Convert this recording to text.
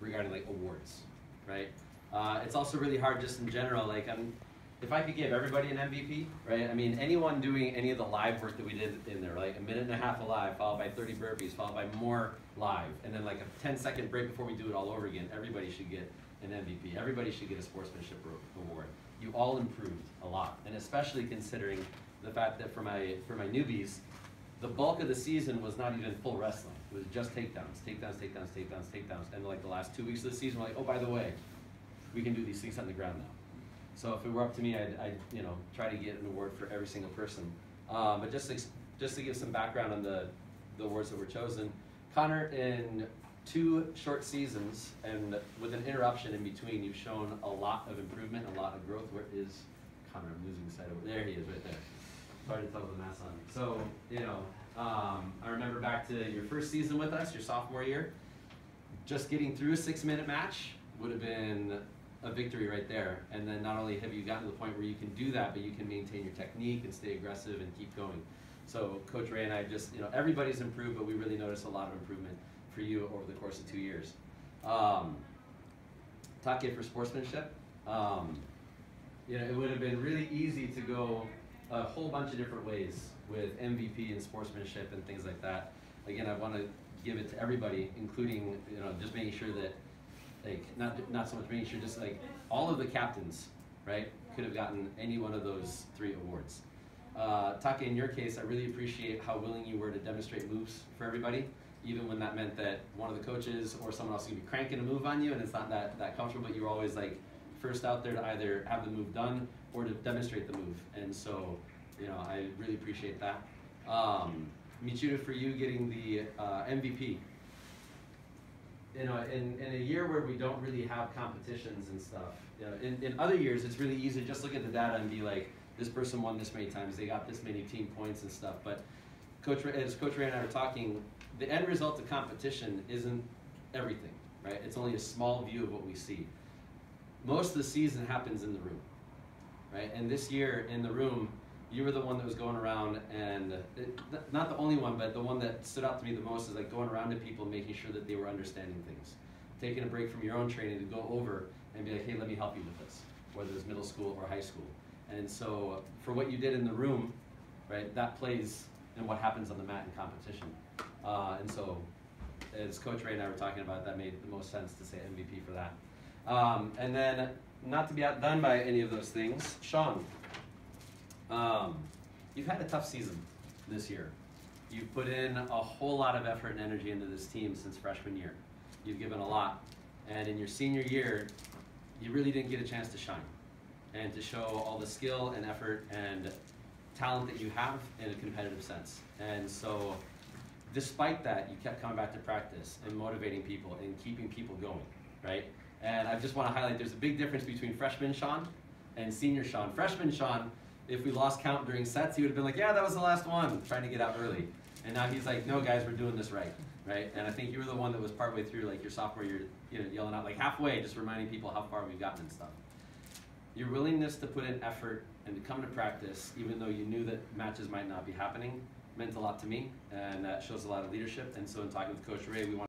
regarding like awards, right? It's also really hard just in general. Like if I could give everybody an MVP, right? I mean, anyone doing any of the live work that we did in there, like a minute and a half of live, followed by 30 burpees, followed by more live, and then like a 10-second break before we do it all over again, everybody should get an MVP. Everybody should get a sportsmanship award. You all improved a lot, and especially considering the fact that for my newbies, the bulk of the season was not even full wrestling. It was just takedowns, takedowns, takedowns, takedowns, takedowns, and like the last 2 weeks of the season, we're like, oh, by the way, we can do these things on the ground now. So if it were up to me, I'd try to get an award for every single person. But just to give some background on the awards that were chosen, Connor, in 2 short seasons and with an interruption in between, you've shown a lot of improvement, a lot of growth. Where is Connor? I'm losing sight over there. He is right there. Hard to tell with the mask on. So I remember back to your first season with us, your sophomore year. Just getting through a 6-minute match would have been a victory right there. And then not only have you gotten to the point where you can do that, but you can maintain your technique and stay aggressive and keep going. So Coach Ray and I just, everybody's improved, but we really noticed a lot of improvement for you over the course of 2 years. Take for sportsmanship. It would have been really easy to go a whole bunch of different ways with MVP and sportsmanship and things like that. Again, I want to give it to everybody, including just making sure that not so much making sure, just like all of the captains, right, could have gotten any one of those 3 awards. Take, in your case, I really appreciate how willing you were to demonstrate moves for everybody, even when that meant that one of the coaches or someone else could be cranking a move on you and it's not that comfortable, but you were always like first out there to either have the move done or to demonstrate the move. And so, I really appreciate that. Michuda, for you getting the MVP. In a year where we don't really have competitions and stuff, in other years it's really easy to just look at the data and be like, this person won this many times, they got this many team points and stuff. But as Coach Ray and I were talking, the end result of competition isn't everything, right? It's only a small view of what we see. Most of the season happens in the room, right? And this year in the room, you were the one that was going around, and not the only one, but the one that stood out to me the most is like going around to people, making sure that they were understanding things. Taking a break from your own training to go over and be like, hey, let me help you with this, whether it's middle school or high school. And so for what you did in the room, right, that plays in what happens on the mat in competition. And so as Coach Ray and I were talking about, that made the most sense to say MVP for that. And then, not to be outdone by any of those things, Sean, you've had a tough season this year. You've put in a whole lot of effort and energy into this team since freshman year. You've given a lot. And in your senior year, you really didn't get a chance to shine and to show all the skill and effort and talent that you have in a competitive sense. And so, despite that, you kept coming back to practice and motivating people and keeping people going, right? And I just want to highlight, there's a big difference between freshman Sean and senior Sean. Freshman Sean, if we lost count during sets, he would have been like, yeah, that was the last one, trying to get out early. And now he's like, no, guys, we're doing this right, right? And I think you were the one that was partway through, like your sophomore year, yelling out like halfway, just reminding people how far we've gotten and stuff. Your willingness to put in effort and to come to practice, even though you knew that matches might not be happening, meant a lot to me, and that shows a lot of leadership. And so in talking with Coach Ray, we want